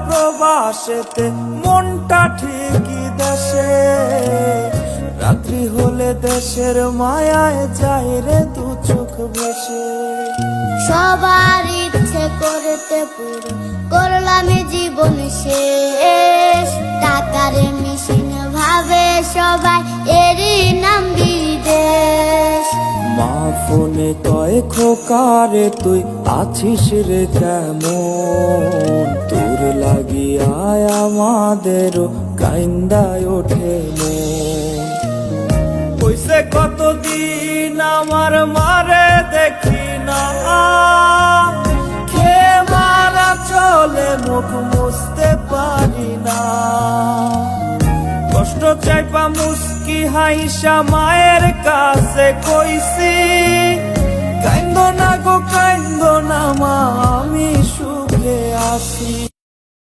প্রবাসেতে মনটা ঠিকই দেশে, রাত্রি হলে দেশের মায়ায় যায় রে দু চোখ ভেসে। সবার ইচ্ছে করতে পুরো করলাম জীবন শেষ, টাকার মেশিন ভাবে সবাই এরই নাম বিদেশ। মা ফোনে কয় খোকারে তুই আছিস রে কেমন, তোর লাগিয়া আমাদেরও কাইন্দায় ওঠে মন। কইছে কতদিন আমার মারে দেখি না, খে মারা চলে মুখ মুছতে পারি না। কষ্ট চাইপা মুস্কি হাইসা মায়ের কাছে কইছি, কাইন্দ না গো কাইন্দ না মা, আমি সুখে আছি।